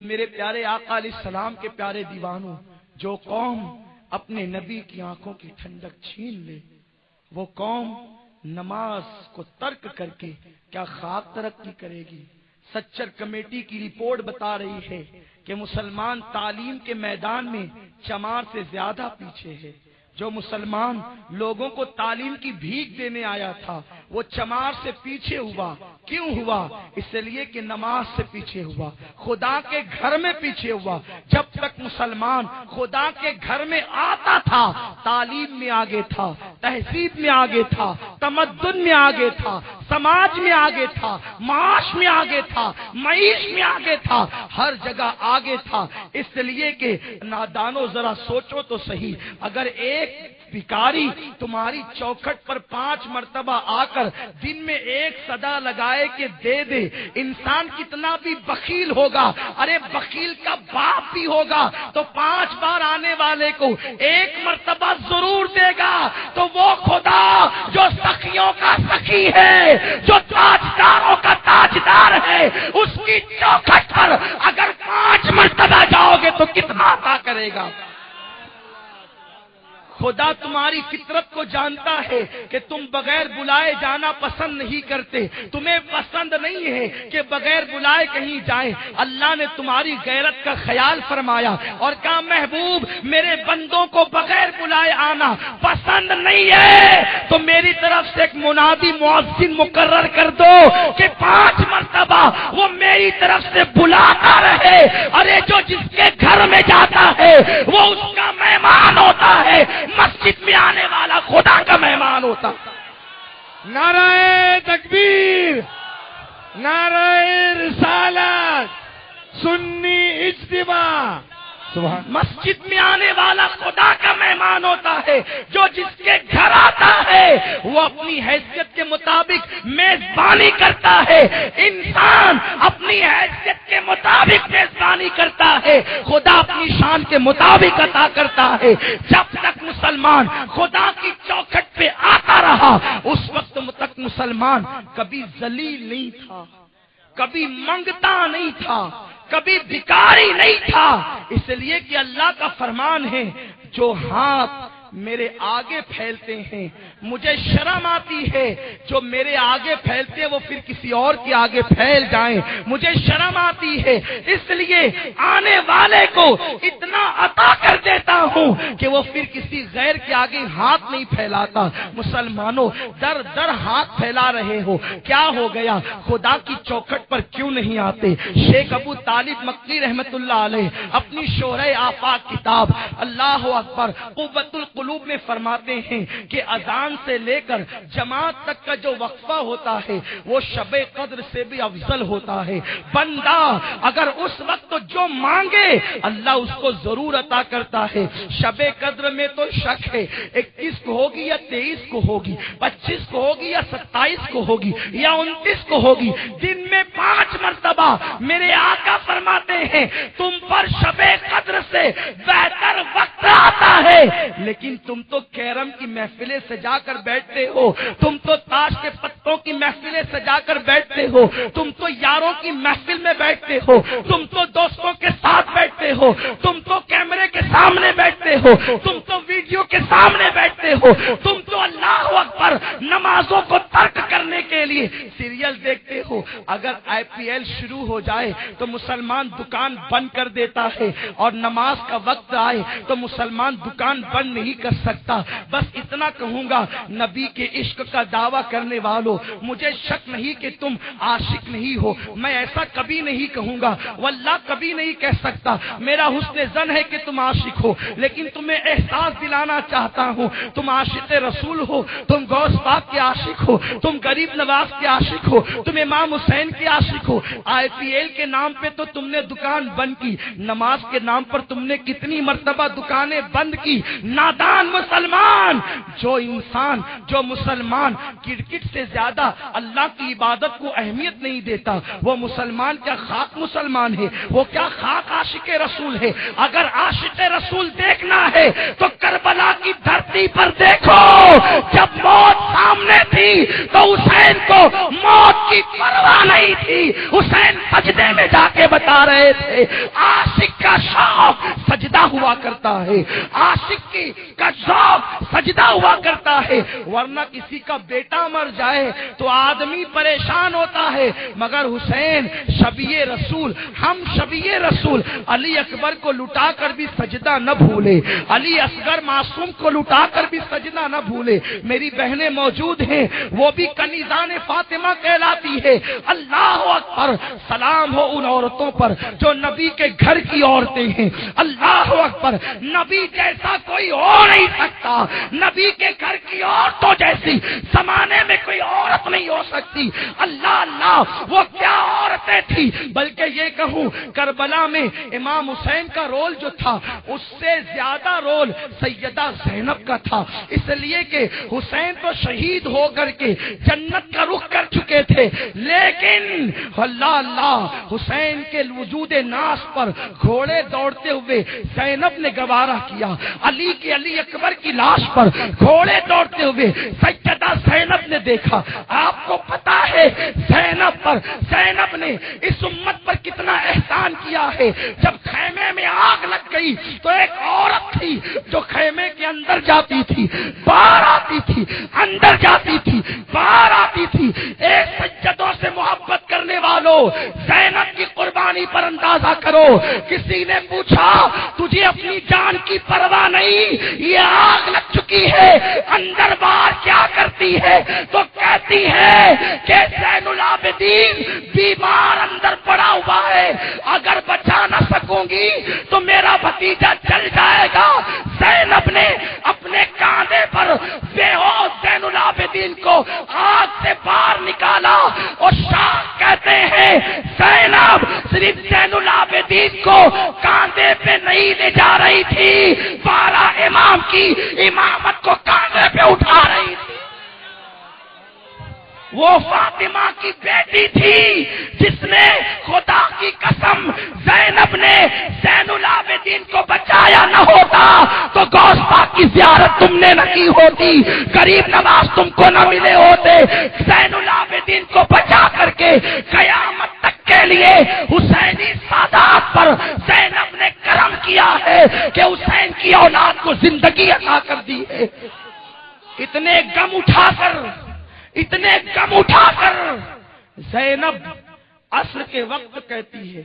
میرے پیارے آقا علیہ السلام کے پیارے دیوانوں، جو قوم اپنے نبی کی آنکھوں کی ٹھنڈک چھین لے، وہ قوم نماز کو ترک کر کے کیا خاک ترقی کرے گی؟ سچر کمیٹی کی رپورٹ بتا رہی ہے کہ مسلمان تعلیم کے میدان میں چمار سے زیادہ پیچھے ہے۔ جو مسلمان لوگوں کو تعلیم کی بھیک دینے آیا تھا وہ چمار سے پیچھے ہوا۔ کیوں ہوا؟ اس لیے کہ نماز سے پیچھے ہوا، خدا کے گھر میں پیچھے ہوا۔ جب تک مسلمان خدا کے گھر میں آتا تھا تعلیم میں آگے تھا، تہذیب میں آگے تھا، تمدن میں آگے تھا، سماج میں آگے تھا، معاش میں آگے تھا، معیش میں آگے تھا، ہر جگہ آگے تھا۔ اس لیے کہ نادانو ذرا سوچو تو صحیح، اگر ایک بھکاری تمہاری چوکھٹ پر 5 مرتبہ آ کر دن میں ایک صدا لگائے کہ دے دے، انسان کتنا بھی بخیل ہوگا، ارے بخیل کا باپ بھی ہوگا تو 5 بار آنے والے کو 1 مرتبہ ضرور دے گا۔ تو وہ خدا جو سخیوں کا سخی ہے، جو تاجداروں کا تاجدار ہے، اس کی چوکھٹ پر اگر 5 مرتبہ جاؤ گے تو کتنا عطا کرے گا؟ خدا تمہاری فطرت کو جانتا ہے کہ تم بغیر بلائے جانا پسند نہیں کرتے، تمہیں پسند نہیں ہے کہ بغیر بلائے کہیں جائیں۔ اللہ نے تمہاری غیرت کا خیال فرمایا اور کہا محبوب میرے بندوں کو بغیر بلائے آنا پسند نہیں ہے تو میری طرف سے ایک منادی مؤذن مقرر کر دو کہ 5 مرتبہ وہ میری طرف سے بلاتا رہے۔ ارے جو جس کے گھر میں جاتا ہے وہ اس کا مہمان ہوتا ہے، مسجد میں آنے والا خدا کا مہمان ہوتا۔ نعرہ تکبیر، نعرہ رسالت، سنی اجتماع۔ مسجد میں آنے والا خدا کا مہمان ہوتا ہے، جو جس کے گھر آتا ہے وہ اپنی حیثیت کے مطابق میزبانی کرتا ہے۔ انسان اپنی حیثیت کے مطابق میزبانی کرتا ہے، خدا اپنی شان کے مطابق عطا کرتا ہے۔ جب تک مسلمان خدا کی چوکھٹ پہ آتا رہا اس وقت تک مسلمان کبھی ذلیل نہیں تھا، کبھی منگتا نہیں تھا، کبھی بھکاری نہیں تھا۔ اس لیے کہ اللہ کا فرمان ہے جو ہاتھ میرے آگے پھیلتے ہیں مجھے شرم آتی ہے، جو میرے آگے پھیلتے وہ پھر کسی اور کے آگے پھیل جائیں، مجھے شرم آتی ہے۔ اس لیے آنے والے کو اتنا عطا کر دیتا ہوں کہ وہ پھر کسی غیر کے آگے ہاتھ نہیں پھیلاتا۔ مسلمانوں در در ہاتھ پھیلا رہے ہو، کیا ہو گیا؟ خدا کی چوکھٹ پر کیوں نہیں آتے؟ شیخ ابو طالب مکی رحمت اللہ علیہ اپنی شورۂ آفاق کتاب اللہ اکبر قوت قلوب میں فرماتے ہیں کہ اذان سے لے کر جماعت تک کا جو وقفہ ہوتا ہے وہ شب قدر سے بھی افضل ہوتا ہے۔ بندہ اگر اس وقت جو مانگے اللہ اس کو ضرور عطا کرتا ہے۔ شب قدر میں تو شک ہے 21 کو ہوگی یا 23 کو ہوگی، 25 کو ہوگی یا 27 کو ہوگی یا 29 کو ہوگی۔ دن میں 5 مرتبہ میرے آقا فرماتے ہیں تم پر شب قدر سے بہتر وقت آتا ہے، لیکن تم تو کیرم کی محفلیں سجا کر بیٹھتے ہو، تم تو تاش کے پتوں کی محفلیں سجا کر بیٹھتے ہو، تم تو یاروں کی محفل میں بیٹھتے ہو، تم تو دوستوں کے ساتھ بیٹھتے ہو، تم تو کیمرے کے سامنے بیٹھتے ہو، تم تو ویڈیو کے سامنے بیٹھتے ہو، تم تو اللہ اکبر نمازوں کو ترک کرنے کے لیے سیریل دیکھتے ہو۔ اگر IPL شروع ہو جائے تو مسلمان دکان بند کر دیتا ہے، اور نماز کا وقت آئے تو مسلمان دکان بند نہیں کر سکتا۔ بس اتنا کہوں گا نبی کے عشق کا دعویٰ کرنے والوں، مجھے شک نہیں کہ تم عاشق نہیں ہو، میں ایسا کبھی نہیں کہوں گا، واللہ کبھی نہیں کہہ سکتا۔ میرا حسن ظن ہے کہ تم عاشق ہو، لیکن تمہیں احساس دلانا چاہتا ہوں تم عاشق رسول ہو، تم غوث پاک کے عاشق ہو، تم غریب نواز کے عاشق ہو، تم امام حسین کے عاشق ہو۔ IPL کے نام پہ تو تم نے دکان بند کی، نماز کے نام پر تم نے کتنی مرتبہ دکانیں بند کی۔ نادان مسلمان، جو مسلمان کرکٹ سے زیادہ اللہ کی عبادت کو اہمیت نہیں دیتا وہ مسلمان کیا خاک مسلمان ہے؟ وہ کیا خاک عاشق رسول ہے؟ اگر عاشق رسول دیکھنا ہے تو کربلا کی دھرتی پر دیکھو، جب موت سامنے تھی تو حسین حسین کو موت کی پرواہ نہیں تھی. حسین سجدے میں جا کے بتا رہے تھے عاشق کا شوق سجدہ ہوا کرتا ہے, عاشق کا ذوق سجدہ ہوا کرتا ہے. ورنہ کسی کا بیٹا مر جائے تو آدمی پریشان ہوتا ہے, مگر حسین شبیہ رسول, ہم شبیہ رسول علی اکبر کو لٹا کر بھی سجدہ نہ بھولے, علی اصغر معصوم کو لٹا کر بھی سجدہ نہ بھولے. میری بہنیں موجود ہیں, وہ بھی کنیزان فاطمہ کہلاتی ہے. اللہ اکبر, سلام ہو ان عورتوں پر جو نبی کے گھر کی عورتیں ہیں. اللہ اکبر, نبی جیسا کوئی ہو نہیں سکتا, نبی کے گھر کی عورتوں جیسی زمانے میں کوئی عورت نہیں ہو سکتی. اللہ اللہ, وہ کیا عورتیں تھی, بلکہ یہ کہوں کربلا میں امام حسین کا رول جو تھا اس سے زیادہ رول سیدہ زینب کا تھا, اس لیے کہ حسین تو شہید ہو کر کے جنت کا رخ کر چکے تھے, لیکن اللہ اللہ حسین کے وجود ناس پر گھوڑے دوڑتے ہوئے زینب نے گوارا کیا. علی اکبر کی لاش پر گھوڑے دوڑتے ہوئے سیدہ زینب نے دیکھا. آپ کو پتا ہے زینب نے اس امت پر کتنا احسان کیا ہے. جب خیمے میں آگ لگ گئی تو ایک عورت تھی جو خیمے کے اندر جاتی تھی, باہر آتی تھی, اندر جاتی تھی, باہر آتی تھی. ایک سجدوں سے محبت کرنے والوں, زینب کی قربانی پر اندازہ کرو. کسی نے پوچھا تجھے اپنی جان کی پرواہ نہیں, یہ آگ لگ چکی ہے, اندر باہر کیا کرتی ہے؟ تو کہتی ہے کہ زین العابدین بیمار اندر پڑا ہوا ہے, اگر بچا نہ سکوں گی تو میرا بھتیجا جل جائے گا. زینب نے اپنے کاندھے پر بے ہوش زین العابدین کو آگ سے باہر نکالا, اور شاہ کہتے ہیں زینب صرف زین العابدین کو کاندھے پہ نہیں لے جا رہی تھی, 12 امام کی امامت کو کاندھے پہ اٹھا رہی تھی. وہ فاطمہ کی بیٹی تھی جس نے خدا کی قسم زینب نے زین العابدین کو بچایا نہ ہوتا تو غوث پاک کی زیارت تم نے نہ کی ہوتی, غریب نواز تم کو نہ ملے ہوتے. زین العابدین کو بچا کر کے قیامت تک کے لیے حسینی سادات پر زینب نے کرم کیا ہے کہ حسین کی اولاد کو زندگی عطا کر دی ہے. اتنے غم اٹھا کر زینب عصر کے وقت کہتی ہے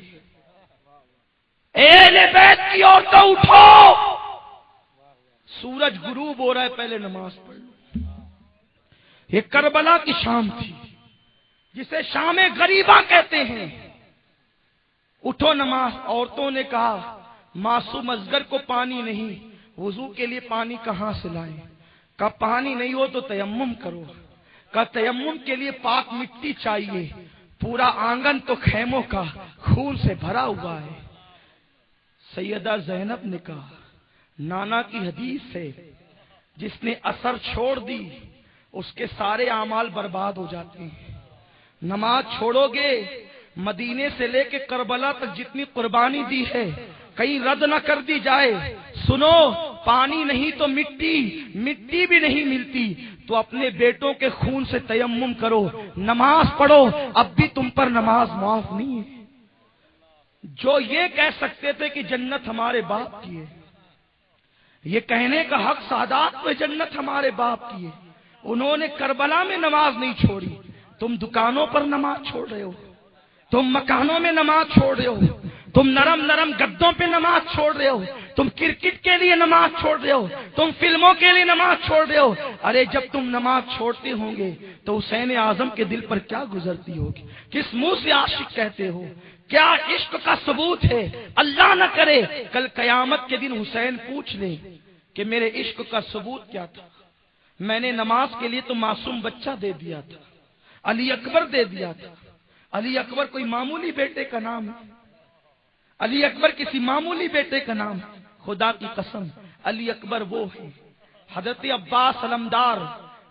اہل بیت کی عورتوں اٹھو, سورج غروب ہو رہا ہے, پہلے نماز پڑھ لو. یہ کربلا کی شام تھی جسے شام غریبہ کہتے ہیں. اٹھو نماز. عورتوں نے کہا معصوم اصغر کو پانی نہیں, وضو کے لیے پانی کہاں سے لائیں؟ کہا پانی نہیں ہو تو تیمم کرو. کہا تیمم کے لیے پاک مٹی چاہیے, پورا آنگن تو خیموں کا خون سے بھرا ہوا ہے. سیدہ زینب نے کہا نانا کی حدیث ہے جس نے اثر چھوڑ دی اس کے سارے اعمال برباد ہو جاتے ہیں. نماز چھوڑو گے, مدینے سے لے کے کربلا تک جتنی قربانی دی ہے کہیں رد نہ کر دی جائے. سنو, پانی نہیں تو مٹی بھی نہیں ملتی, تو اپنے بیٹوں کے خون سے تیمم کرو, نماز پڑھو, اب بھی تم پر نماز معاف نہیں ہے. جو یہ کہہ سکتے تھے کہ جنت ہمارے باپ کی ہے, یہ کہنے کا حق سادات میں جنت ہمارے باپ کی ہے, انہوں نے کربلا میں نماز نہیں چھوڑی. تم دکانوں پر نماز چھوڑ رہے ہو, تم مکانوں میں نماز چھوڑ رہے ہو, تم نرم گدوں پہ نماز چھوڑ رہے ہو, تم کرکٹ کے لیے نماز چھوڑ رہے ہو, تم فلموں کے لیے نماز چھوڑ رہے ہو. ارے جب تم نماز چھوڑتے ہوں گے تو حسین اعظم کے دل پر کیا گزرتی ہوگی؟ کس منہ سے عاشق کہتے ہو؟ کیا عشق کا ثبوت ہے؟ اللہ نہ کرے کل قیامت کے دن حسین پوچھ لے کہ میرے عشق کا ثبوت کیا تھا. میں نے نماز کے لیے تو معصوم بچہ دے دیا تھا, علی اکبر دے دیا تھا. علی اکبر کوئی معمولی بیٹے کا نام ہے, علی اکبر کسی معمولی بیٹے کا نام ہے. خدا کی قسم علی اکبر وہ ہے. حضرت عباس علمدار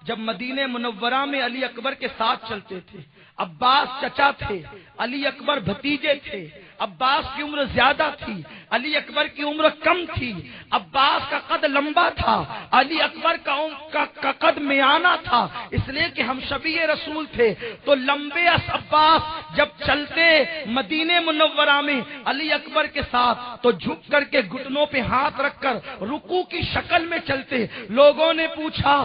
جب مدینہ منورہ میں علی اکبر کے ساتھ چلتے تھے, عباس چچا تھے, علی اکبر بھتیجے تھے. عباس کی عمر زیادہ تھی، علی اکبر کی عمر کم تھی۔ عباس کا قد لمبا تھا، علی اکبر کا قد میانہ تھا، اس لیے کہ ہم شبیہ رسول تھے۔ تو لمبے عباس جب چلتے مدینے منورہ میں علی اکبر کے ساتھ تو جھک کر کے گھٹنوں پہ ہاتھ رکھ کر رکوع کی شکل میں چلتے۔ لوگوں نے پوچھا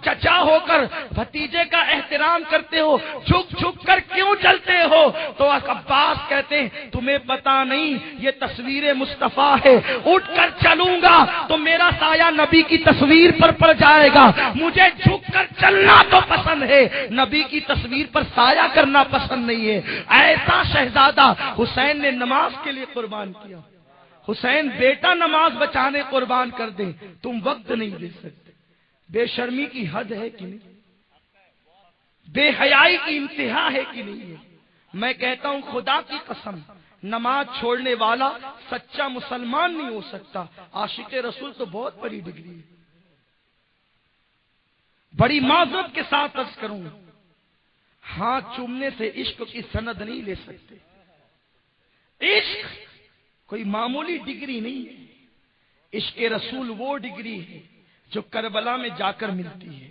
چچا ہو کر بھتیجے کا احترام کرتے ہو، جھک جھک کر کیوں چلتے ہو؟ تو عباس کہتے ہیں تمہیں پتا نہیں یہ تصویر مصطفیٰ ہے، اٹھ کر چلوں گا تو میرا سایہ نبی کی تصویر پر پڑ جائے گا، مجھے جھک کر چلنا تو پسند ہے، نبی کی تصویر پر سایہ کرنا پسند نہیں ہے۔ ایسا شہزادہ حسین نے نماز کے لیے قربان کیا۔ حسین بیٹا نماز بچانے قربان کر دے، تم وقت نہیں دے سکتے۔ بے شرمی کی حد ہے کہ نہیں؟ بے حیائی کی انتہا ہے کہ نہیں ہے؟ میں کہتا ہوں خدا کی قسم، نماز چھوڑنے والا سچا مسلمان نہیں ہو سکتا۔ عاشق رسول تو بہت بڑی ڈگری ہے۔ بڑی معذرت کے ساتھ عرض کروں، ہاتھ چومنے سے عشق کی سند نہیں لے سکتے۔ عشق کوئی معمولی ڈگری نہیں ہے۔ عشق رسول وہ ڈگری ہے جو کربلا میں جا کر ملتی ہے،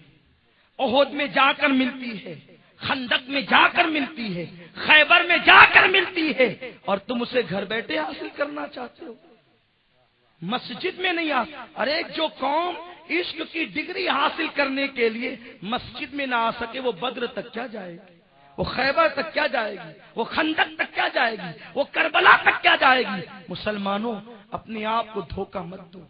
احد میں جا کر ملتی ہے، خندق میں جا کر ملتی ہے، خیبر میں جا کر ملتی ہے، اور تم اسے گھر بیٹھے حاصل کرنا چاہتے ہو، مسجد میں نہیں ارے جو قوم عشق کی ڈگری حاصل کرنے کے لیے مسجد میں نہ آ سکے وہ بدر تک کیا جائے گی، وہ خیبر تک کیا جائے گی، وہ خندق تک کیا جائے گی، وہ کربلا تک کیا جائے گی؟ مسلمانوں اپنے آپ کو دھوکہ مت دو۔